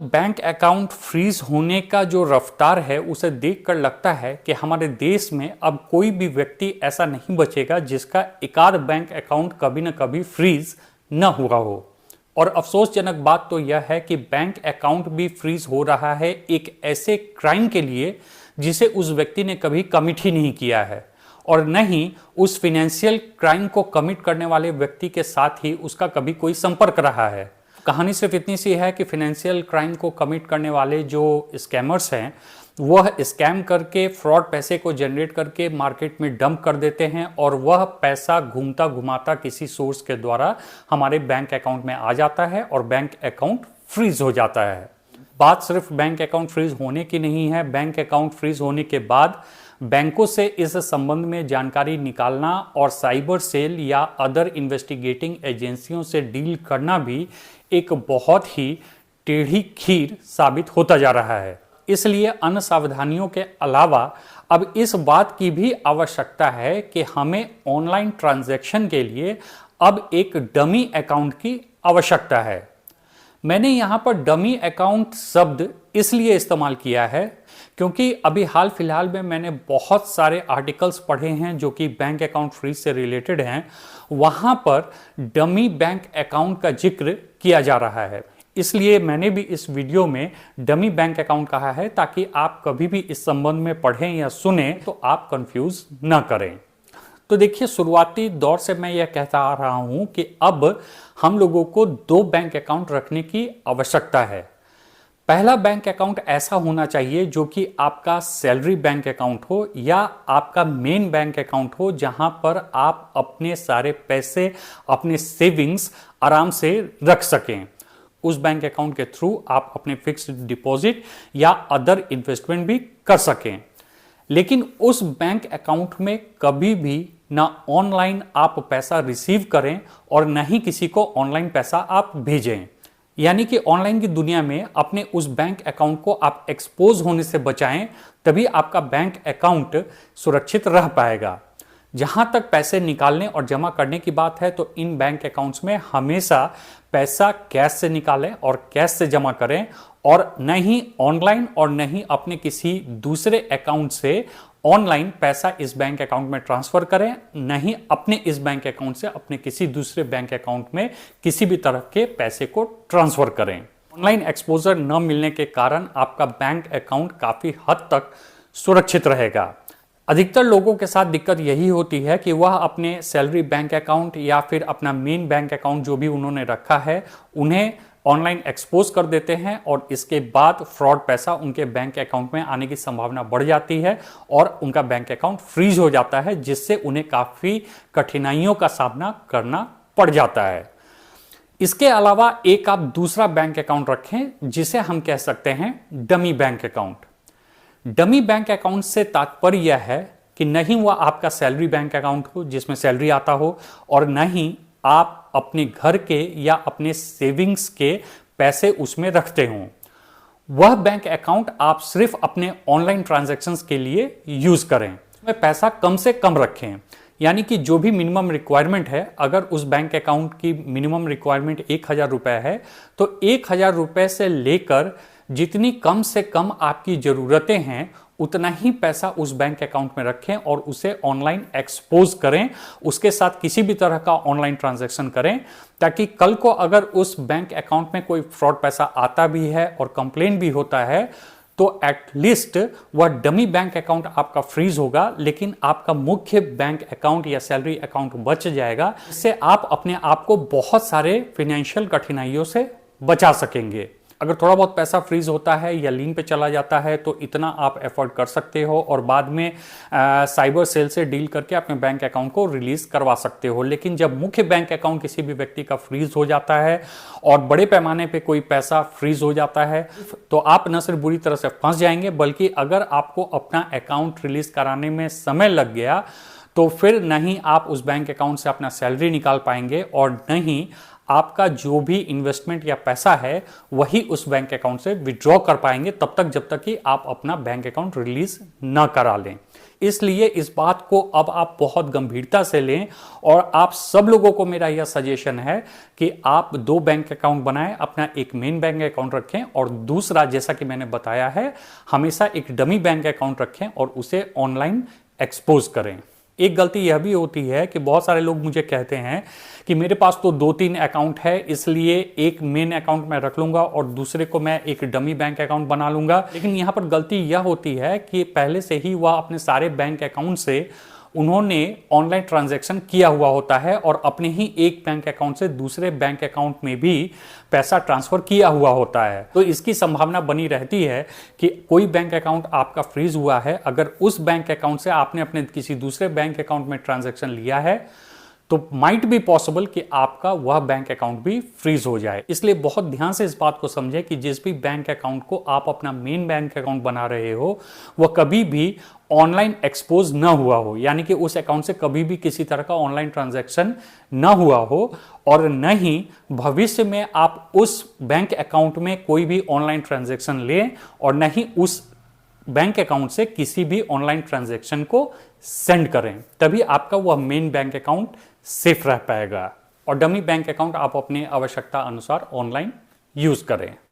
Bank account freeze होने का जो रफ्तार है उसे देखकर लगता है कि हमारे देश में अब कोई भी व्यक्ति ऐसा नहीं बचेगा जिसका एकाध बैंक अकाउंट कभी न कभी फ्रीज न हुआ हो। और अफसोसजनक बात तो यह है कि बैंक अकाउंट भी फ्रीज हो रहा है एक ऐसे क्राइम के लिए जिसे उस व्यक्ति ने कभी कमिट ही नहीं किया है और न ही उस फिनेंशियल क्राइम को कमिट करने वाले व्यक्ति के साथ ही उसका कभी कोई संपर्क रहा है। कहानी सिर्फ इतनी सी है कि फिनेंशियल क्राइम को कमिट करने वाले जो स्कैमर्स हैं वह स्कैम करके फ्रॉड पैसे को जनरेट करके मार्केट में डंप कर देते हैं और वह पैसा घूमता घुमाता किसी सोर्स के द्वारा हमारे बैंक अकाउंट में आ जाता है और बैंक अकाउंट फ्रीज हो जाता है। बात सिर्फ बैंक अकाउंट फ्रीज होने की नहीं है, बैंक अकाउंट फ्रीज होने के बाद बैंकों से इस संबंध में जानकारी निकालना और साइबर सेल या अदर इन्वेस्टिगेटिंग एजेंसियों से डील करना भी एक बहुत ही टेढ़ी खीर साबित होता जा रहा है। इसलिए अन्य सावधानियों के अलावा अब इस बात की भी आवश्यकता है कि हमें ऑनलाइन ट्रांजैक्शन के लिए अब एक डमी अकाउंट की आवश्यकता है। मैंने यहां पर डमी अकाउंट शब्द इसलिए इस्तेमाल किया है क्योंकि अभी हाल फिलहाल में मैंने बहुत सारे आर्टिकल्स पढ़े हैं जो कि बैंक अकाउंट फ्रीज से रिलेटेड हैं। वहां पर डमी बैंक अकाउंट का जिक्र किया जा रहा है, इसलिए मैंने भी इस वीडियो में डमी बैंक अकाउंट कहा है ताकि आप कभी भी इस संबंध में पढ़ें या सुने तो आप कंफ्यूज न करें। तो देखिए, शुरुआती दौर से मैं यह कहता आ रहा हूं कि अब हम लोगों को दो बैंक अकाउंट रखने की आवश्यकता है। पहला बैंक अकाउंट ऐसा होना चाहिए जो कि आपका सैलरी बैंक अकाउंट हो या आपका मेन बैंक अकाउंट हो, जहां पर आप अपने सारे पैसे, अपने सेविंग्स आराम से रख सकें। उस बैंक अकाउंट के थ्रू आप अपने फिक्स्ड डिपॉजिट या अदर इन्वेस्टमेंट भी कर सकें। लेकिन उस बैंक अकाउंट में कभी भी ना ऑनलाइन आप पैसा रिसीव करें और ना ही किसी को ऑनलाइन पैसा आप भेजें। यानी कि ऑनलाइन की दुनिया में अपने उस बैंक अकाउंट को आप एक्सपोज होने से बचाएं, तभी आपका बैंक अकाउंट सुरक्षित रह पाएगा। जहां तक पैसे निकालने और जमा करने की बात है तो इन बैंक अकाउंट्स में हमेशा पैसा कैश से निकालें और कैश से जमा करें और न ही ऑनलाइन और न ही अपने किसी दूसरे अकाउंट से ऑनलाइन पैसा इस बैंक अकाउंट में ट्रांसफर करें, न ही अपने इस बैंक अकाउंट से अपने किसी दूसरे बैंक अकाउंट में किसी भी तरह के पैसे को ट्रांसफर करें। ऑनलाइन एक्सपोजर न मिलने के कारण आपका बैंक अकाउंट काफी हद तक सुरक्षित रहेगा। अधिकतर लोगों के साथ दिक्कत यही होती है कि वह अपने सैलरी बैंक अकाउंट या फिर अपना मेन बैंक अकाउंट जो भी उन्होंने रखा है उन्हें ऑनलाइन एक्सपोज कर देते हैं और इसके बाद फ्रॉड पैसा उनके बैंक अकाउंट में आने की संभावना बढ़ जाती है और उनका बैंक अकाउंट फ्रीज हो जाता है, जिससे उन्हें काफी कठिनाइयों का सामना करना पड़ जाता है। इसके अलावा एक आप दूसरा बैंक अकाउंट रखें जिसे हम कह सकते हैं dummy bank account. Dummy bank account से तात्पर्य यह है कि नहीं वह आपका सैलरी बैंक अकाउंट हो जिसमें सैलरी आता हो और न ही आप अपने घर के या अपने सेविंग्स के पैसे उसमें रखते हों। वह बैंक अकाउंट आप सिर्फ अपने ऑनलाइन ट्रांजैक्शंस के लिए यूज करें। उसमें पैसा कम से कम रखें, यानी कि जो भी मिनिमम रिक्वायरमेंट है, अगर उस बैंक अकाउंट की मिनिमम रिक्वायरमेंट 1000 रुपए है तो 1000 रुपए से लेकर जितनी कम से कम आपकी जरूरतें हैं उतना ही पैसा उस बैंक अकाउंट में रखें और उसे ऑनलाइन एक्सपोज करें, उसके साथ किसी भी तरह का ऑनलाइन ट्रांजैक्शन करें, ताकि कल को अगर उस बैंक अकाउंट में कोई फ्रॉड पैसा आता भी है और कंप्लेन भी होता है तो एटलीस्ट वह डमी बैंक अकाउंट आपका फ्रीज होगा, लेकिन आपका मुख्य बैंक अकाउंट या सैलरी अकाउंट बच जाएगा। इससे आप अपने आप को बहुत सारे फाइनेंशियल कठिनाइयों से बचा सकेंगे। अगर थोड़ा बहुत पैसा फ्रीज होता है या लीन पे चला जाता है तो इतना आप एफोर्ड कर सकते हो और बाद में साइबर सेल से डील करके अपने बैंक अकाउंट को रिलीज करवा सकते हो। लेकिन जब मुख्य बैंक अकाउंट किसी भी व्यक्ति का फ्रीज हो जाता है और बड़े पैमाने पे कोई पैसा फ्रीज हो जाता है तो आप न सिर्फ बुरी तरह से फंस जाएंगे, बल्कि अगर आपको अपना अकाउंट रिलीज कराने में समय लग गया तो फिर नहीं आप उस बैंक अकाउंट से अपना सैलरी निकाल पाएंगे और नहीं आपका जो भी इन्वेस्टमेंट या पैसा है वही उस बैंक अकाउंट से विड्रॉ कर पाएंगे तब तक जब तक कि आप अपना बैंक अकाउंट रिलीज ना करा लें। इसलिए इस बात को अब आप बहुत गंभीरता से लें और आप सब लोगों को मेरा यह सजेशन है कि आप 2 बैंक अकाउंट बनाएं, अपना एक मेन बैंक अकाउंट रखें और दूसरा, जैसा कि मैंने बताया है, हमेशा एक डमी बैंक अकाउंट रखें और उसे ऑनलाइन एक्सपोज करें। एक गलती यह भी होती है कि बहुत सारे लोग मुझे कहते हैं कि मेरे पास तो 2-3 अकाउंट है, इसलिए एक मेन अकाउंट मैं रख लूंगा और दूसरे को मैं एक डमी बैंक अकाउंट बना लूंगा। लेकिन यहां पर गलती यह होती है कि पहले से ही वह अपने सारे बैंक अकाउंट से उन्होंने ऑनलाइन ट्रांजैक्शन किया हुआ होता है और अपने ही एक बैंक अकाउंट से दूसरे बैंक अकाउंट में भी पैसा ट्रांसफर किया हुआ होता है। तो इसकी संभावना बनी रहती है कि कोई बैंक अकाउंट आपका फ्रीज हुआ है, अगर उस बैंक अकाउंट से आपने अपने किसी दूसरे बैंक अकाउंट में ट्रांजैक्शन लिया है तो माइट बी पॉसिबल कि आपका वह बैंक अकाउंट भी फ्रीज हो जाए। इसलिए बहुत ध्यान से इस बात को समझें कि जिस भी बैंक अकाउंट को आप अपना मेन बैंक अकाउंट बना रहे हो वह कभी भी ऑनलाइन एक्सपोज ना हुआ हो, यानी कि उस अकाउंट से कभी भी किसी तरह का ऑनलाइन ट्रांजैक्शन ना हुआ हो और न ही भविष्य में आप उस बैंक अकाउंट में कोई भी ऑनलाइन ट्रांजैक्शन लें और न ही उस बैंक अकाउंट से किसी भी ऑनलाइन ट्रांजैक्शन को सेंड करें। तभी आपका वह मेन बैंक अकाउंट सेफ रह पाएगा और डमी बैंक अकाउंट आप अपने आवश्यकता अनुसार ऑनलाइन यूज करें।